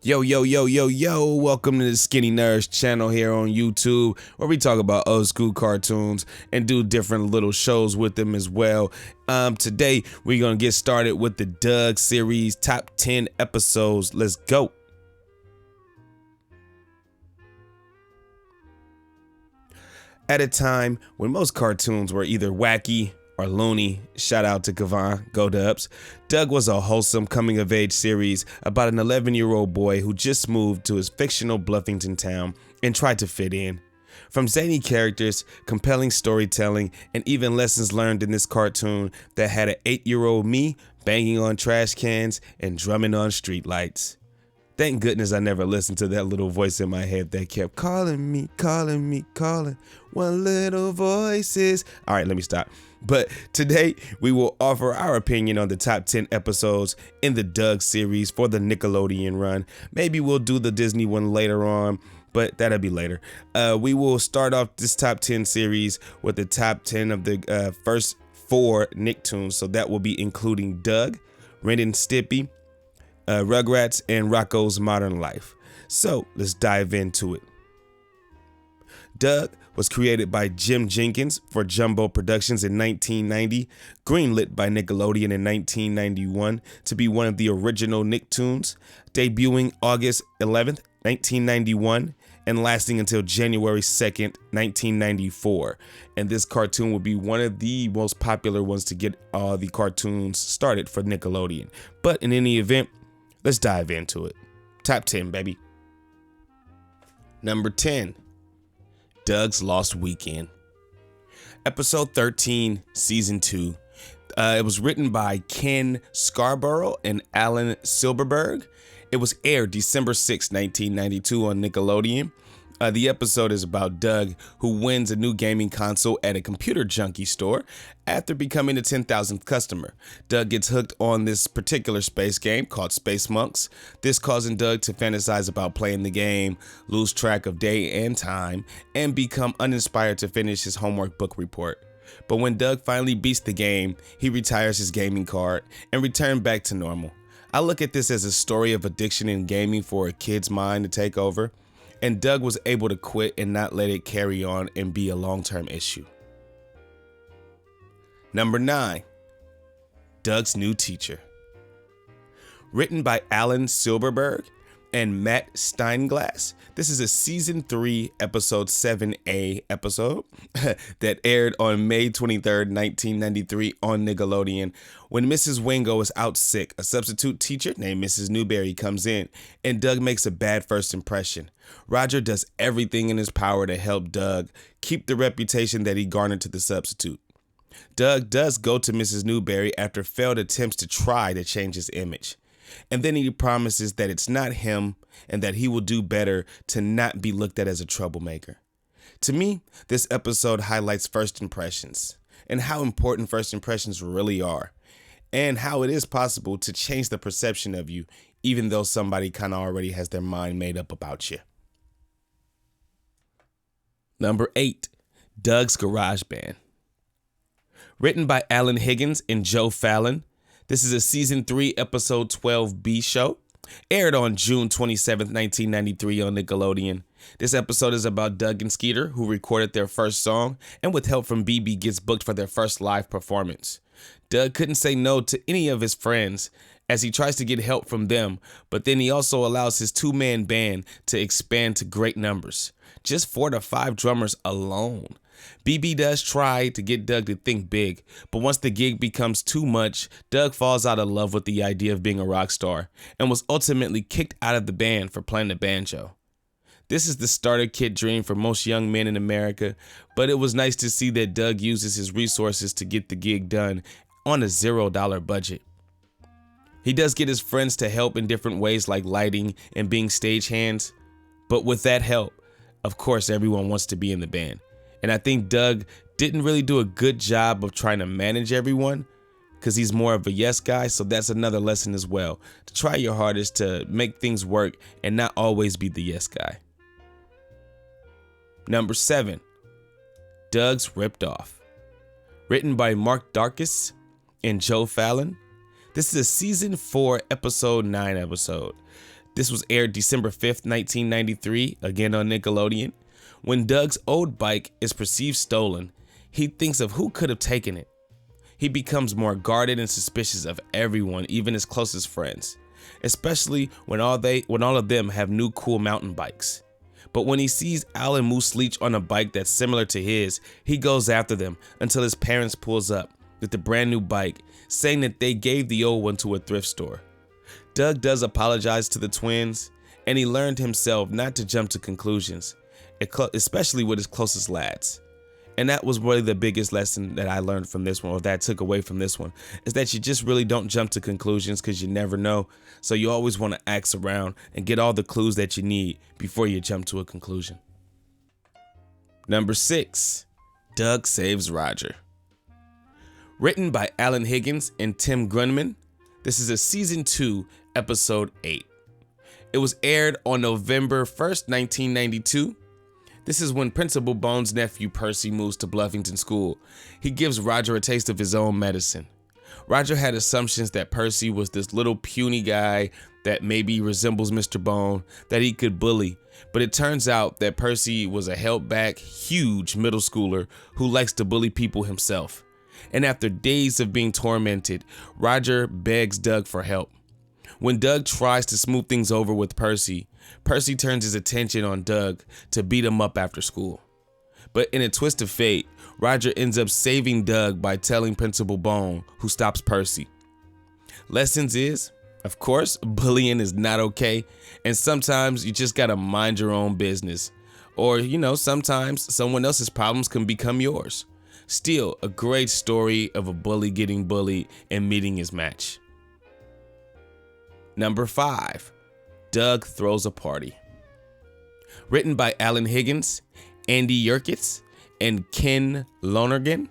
Yo, yo, yo, yo, yo, welcome to the Skinny Nerds channel here on YouTube, where we talk about old school cartoons and do different little shows with them as well. Today, we're going to get started with the Doug series, top 10 episodes. Let's go. At a time when most cartoons were either wacky or loony, shout out to Kavan, go Dubs, Doug was a wholesome coming-of-age series about an 11-year-old boy who just moved to his fictional Bluffington town and tried to fit in. From zany characters, compelling storytelling, and even lessons learned in this cartoon that had an 8-year-old me banging on trash cans and drumming on streetlights. Thank goodness I never listened to that little voice in my head that kept calling me, calling me, calling. One little voices. All right, let me stop. But today we will offer our opinion on the top 10 episodes in the Doug series for the Nickelodeon run. Maybe we'll do the Disney one later on, but that'll be later. We will start off this top 10 series with the top 10 of the first 4 Nicktoons. So that will be including Doug, Ren and Stimpy, Rugrats, and Rocko's Modern Life. So let's dive into it. Doug was created by Jim Jenkins for Jumbo Productions in 1990, greenlit by Nickelodeon in 1991 to be one of the original Nicktoons, debuting August 11th, 1991, and lasting until January 2nd, 1994. And this cartoon will be one of the most popular ones to get all the cartoons started for Nickelodeon. But in any event, let's dive into it. Top 10, baby. Number 10, Doug's Lost Weekend. Episode 13, Season 2. It was written by Ken Scarborough and Alan Silberberg. It was aired December 6, 1992 on Nickelodeon. The episode is about Doug, who wins a new gaming console at a computer junkie store after becoming the 10,000th customer. Doug gets hooked on this particular space game called Space Monks, this causing Doug to fantasize about playing the game, lose track of day and time, and become uninspired to finish his homework book report. But when Doug finally beats the game, he retires his gaming card and returns back to normal. I look at this as a story of addiction in gaming for a kid's mind to take over. And Doug was able to quit and not let it carry on and be a long-term issue. Number 9, Doug's New Teacher. Written by Alan Silberberg and Matt Steinglass, this is a season 3, episode 7A episode that aired on May 23rd, 1993 on Nickelodeon. When Mrs. Wingo is out sick, a substitute teacher named Mrs. Newberry comes in, and Doug makes a bad first impression. Roger does everything in his power to help Doug keep the reputation that he garnered to the substitute. Doug does go to Mrs. Newberry after failed attempts to try to change his image. And then he promises that it's not him and that he will do better to not be looked at as a troublemaker. To me, this episode highlights first impressions and how important first impressions really are, and how it is possible to change the perception of you even though somebody kind of already has their mind made up about you. Number 8, Doug's Garage Band. Written by Alan Higgins and Joe Fallon, this is a season 3, episode 12B show, aired on June 27th, 1993 on Nickelodeon. This episode is about Doug and Skeeter, who recorded their first song, and with help from BB gets booked for their first live performance. Doug couldn't say no to any of his friends as he tries to get help from them, but then he also allows his 2-man band to expand to great numbers, just 4 to 5 drummers alone. BB does try to get Doug to think big, but once the gig becomes too much, Doug falls out of love with the idea of being a rock star and was ultimately kicked out of the band for playing the banjo. This is the starter kit dream for most young men in America, but it was nice to see that Doug uses his resources to get the gig done on a $0 budget. He does get his friends to help in different ways like lighting and being stagehands, but with that help, of course, everyone wants to be in the band. And I think Doug didn't really do a good job of trying to manage everyone because he's more of a yes guy. So that's another lesson as well, to try your hardest to make things work and not always be the yes guy. Number 7, Doug's Ripped Off. Written by Mark Darkus and Joe Fallon. This is a season 4, episode 9 episode. This was aired December 5th, 1993, again on Nickelodeon. When Doug's old bike is perceived stolen, he thinks of who could have taken it. He becomes more guarded and suspicious of everyone, even his closest friends, especially when all of them have new cool mountain bikes. But when he sees Al and Moose Leach on a bike that's similar to his, he goes after them until his parents pulls up with the brand new bike, saying that they gave the old one to a thrift store. Doug does apologize to the twins, and he learned himself not to jump to conclusions, especially with his closest lads. And that was really the biggest lesson that I learned from this one, or that I took away from this one, is that you just really don't jump to conclusions because you never know. So you always want to ask around and get all the clues that you need before you jump to a conclusion. Number 6, Doug Saves Roger. Written by Alan Higgins and Tim Grunman, this is a season 2, episode 8. It was aired on November 1st, 1992. This is when Principal Bones' nephew Percy moves to Bluffington School. He gives Roger a taste of his own medicine. Roger had assumptions that Percy was this little puny guy that maybe resembles Mr. Bone, that he could bully. But it turns out that Percy was a held-back, huge middle schooler who likes to bully people himself. And after days of being tormented, Roger begs Doug for help. When Doug tries to smooth things over with Percy, Percy turns his attention on Doug to beat him up after school. But in a twist of fate, Roger ends up saving Doug by telling Principal Bone, who stops Percy. Lessons is, of course, bullying is not okay, and sometimes you just gotta mind your own business. Or, sometimes someone else's problems can become yours. Still, a great story of a bully getting bullied and meeting his match. Number 5, Doug Throws a Party. Written by Alan Higgins, Andy Yerkes, and Ken Lonergan.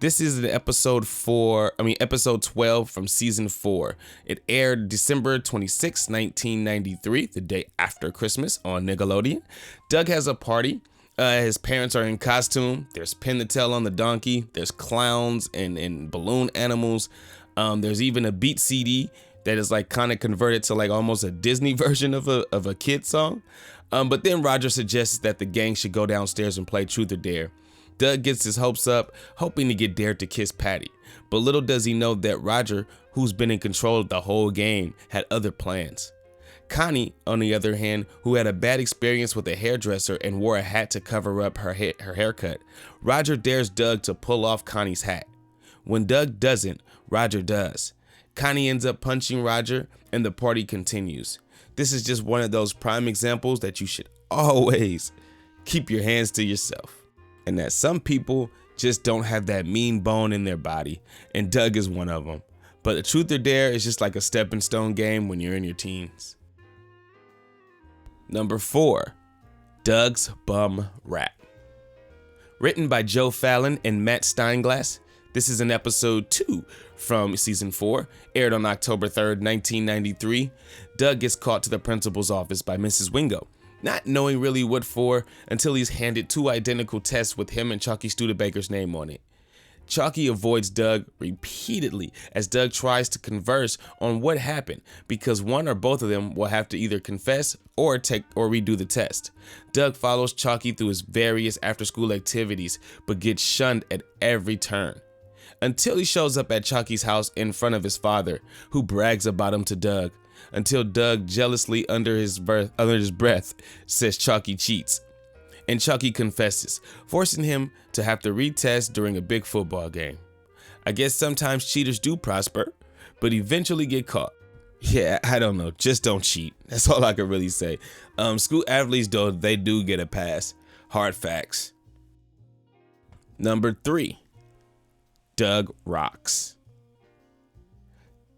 This is an episode 12 from season 4. It aired December 26, 1993, the day after Christmas on Nickelodeon. Doug has a party. His parents are in costume. There's Pin the Tail on the donkey. There's clowns and balloon animals. There's even a beat CD that is like kind of converted to like almost a Disney version of a kid song. But then Roger suggests that the gang should go downstairs and play Truth or Dare. Doug gets his hopes up, hoping to get Dare to kiss Patty. But little does he know that Roger, who's been in control of the whole game, had other plans. Connie, on the other hand, who had a bad experience with a hairdresser and wore a hat to cover up her haircut, Roger dares Doug to pull off Connie's hat. When Doug doesn't, Roger does. Connie ends up punching Roger, and the party continues. This is just one of those prime examples that you should always keep your hands to yourself, and that some people just don't have that mean bone in their body, and Doug is one of them. But the Truth or Dare is just like a stepping stone game when you're in your teens. Number 4, Doug's Bum Rap. Written by Joe Fallon and Matt Steinglass. This is an episode 2 from season 4, aired on October 3rd, 1993. Doug gets caught to the principal's office by Mrs. Wingo, not knowing really what for until he's handed 2 identical tests with him and Chalky Studebaker's name on it. Chalky avoids Doug repeatedly as Doug tries to converse on what happened, because one or both of them will have to either confess or redo the test. Doug follows Chalky through his various after-school activities, but gets shunned at every turn, until he shows up at Chalky's house in front of his father, who brags about him to Doug, until Doug jealously under his breath says Chalky cheats. And Chalky confesses, forcing him to have to retest during a big football game. I guess sometimes cheaters do prosper, but eventually get caught. Yeah, I don't know, just don't cheat. That's all I can really say. School athletes, though, they do get a pass. Hard facts. Number 3, Doug Rocks.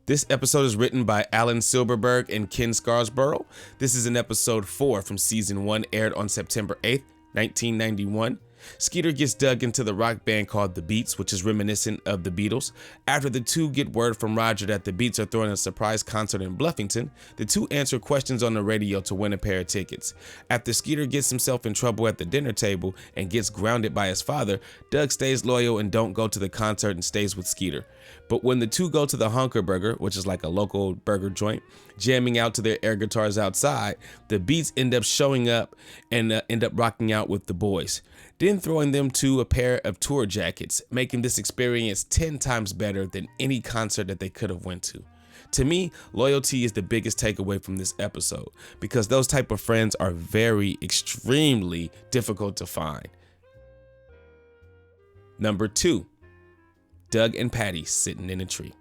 This episode is written by Alan Silberberg and Ken Scarsborough. This is an episode 4 from season 1, aired on September 8th, 1991. Skeeter gets Doug into the rock band called The Beats, which is reminiscent of the Beatles. After the two get word from Roger that the Beats are throwing a surprise concert in Bluffington, the two answer questions on the radio to win a pair of tickets. After Skeeter gets himself in trouble at the dinner table and gets grounded by his father, Doug stays loyal and don't go to the concert and stays with Skeeter. But when the two go to the Honker Burger, which is like a local burger joint, jamming out to their air guitars outside, the Beats end up showing up and end up rocking out with the boys, then throwing them to a pair of tour jackets, making this experience 10 times better than any concert that they could have went to. To me, loyalty is the biggest takeaway from this episode, because those type of friends are extremely difficult to find. Number 2, Doug and Patty sitting in a tree.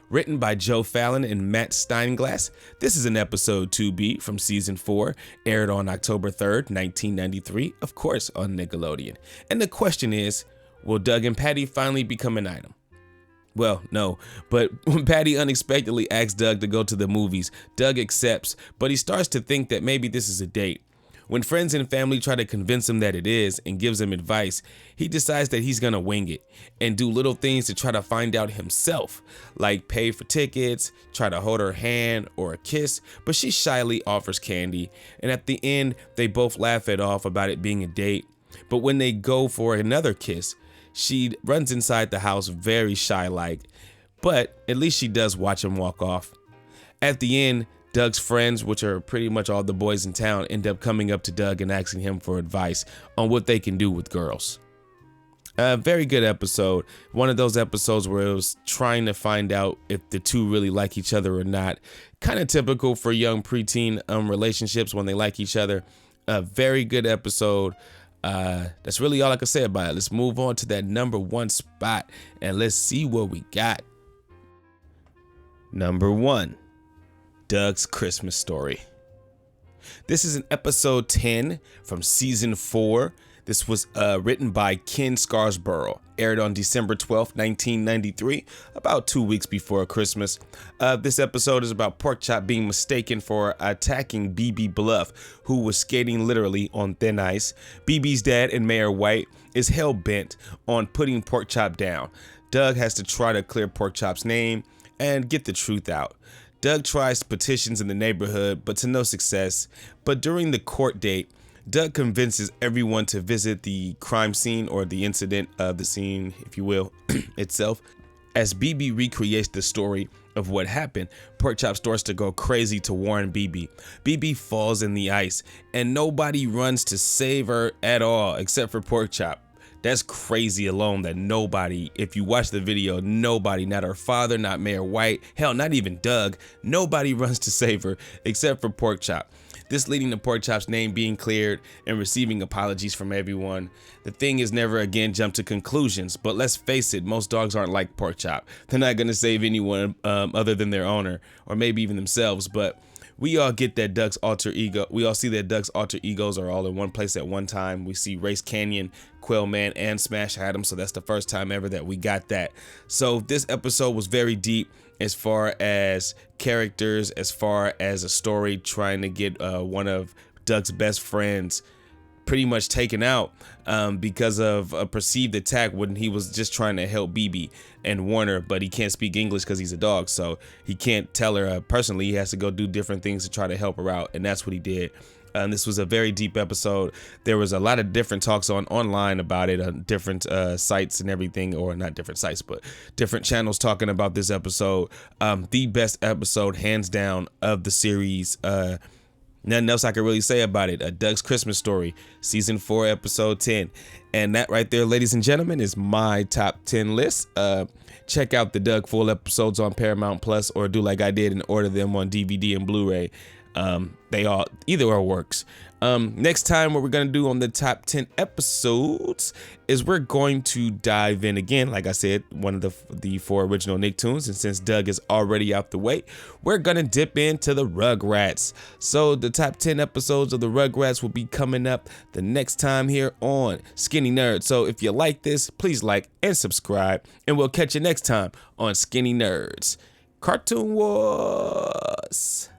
Written by Joe Fallon and Matt Steinglass, this is an episode 2B from season 4, aired on October 3rd, 1993, of course on Nickelodeon. And the question is, will Doug and Patty finally become an item? Well, no, but when Patty unexpectedly asks Doug to go to the movies, Doug accepts, but he starts to think that maybe this is a date. When friends and family try to convince him that it is and gives him advice, he decides that he's gonna wing it and do little things to try to find out himself, like pay for tickets, try to hold her hand or a kiss, but she shyly offers candy, and at the end, they both laugh it off about it being a date. But when they go for another kiss, she runs inside the house very shy-like, but at least she does watch him walk off. At the end, Doug's friends, which are pretty much all the boys in town, end up coming up to Doug and asking him for advice on what they can do with girls. A very good episode. One of those episodes where it was trying to find out if the two really like each other or not. Kind of typical for young preteen relationships when they like each other. A very good episode. That's really all I can say about it. Let's move on to that number 1 spot and let's see what we got. Number 1. Doug's Christmas Story. This is an episode 10 from season 4. This was written by Ken Scarsborough, aired on December 12th, 1993, about 2 weeks before Christmas. This episode is about Porkchop being mistaken for attacking BB Bluff, who was skating literally on thin ice. BB's dad and Mayor White is hell-bent on putting Porkchop down. Doug has to try to clear Porkchop's name and get the truth out. Doug tries petitions in the neighborhood, but to no success. But during the court date, Doug convinces everyone to visit the crime scene, or the incident of the scene, if you will, itself. As BB recreates the story of what happened, Porkchop starts to go crazy to warn BB. BB falls in the ice, and nobody runs to save her at all except for Porkchop. That's crazy alone that nobody, if you watch the video, nobody, not her father, not Mayor White, hell, not even Doug, nobody runs to save her except for Porkchop. This leading to Porkchop's name being cleared and receiving apologies from everyone. The thing is never again jumped to conclusions, but let's face it, most dogs aren't like Porkchop. They're not gonna save anyone other than their owner, or maybe even themselves, but we all get that Doug's alter ego. We all see that Doug's alter egos are all in one place at one time. We see Race Canyon, Quailman, and Smash Adam, so that's the first time ever that we got that. So this episode was very deep as far as characters, as far as a story, trying to get one of Doug's best friends pretty much taken out because of a perceived attack when he was just trying to help BB and Warner, but he can't speak English because he's a dog, so he can't tell her personally. He has to go do different things to try to help her out, and that's what he did. This was a very deep episode. There was a lot of different talks online about it on different sites and everything, or not different sites, but different channels talking about this episode. The best episode, hands down, of the series. Nothing else I can really say about it. Doug's Christmas Story, season 4, episode 10. And that right there, ladies and gentlemen, is my top 10 list. Check out the Doug full episodes on Paramount Plus, or do like I did and order them on DVD and Blu-ray. They all, either or works. Next time, what we're going to do on the top 10 episodes is we're going to dive in again, like I said, one of the 4 original Nicktoons, and since Doug is already out the way, we're going to dip into the Rugrats. So the top 10 episodes of the Rugrats will be coming up the next time here on Skinny Nerds. So if you like this, please like and subscribe, and we'll catch you next time on Skinny Nerds. Cartoon Wars.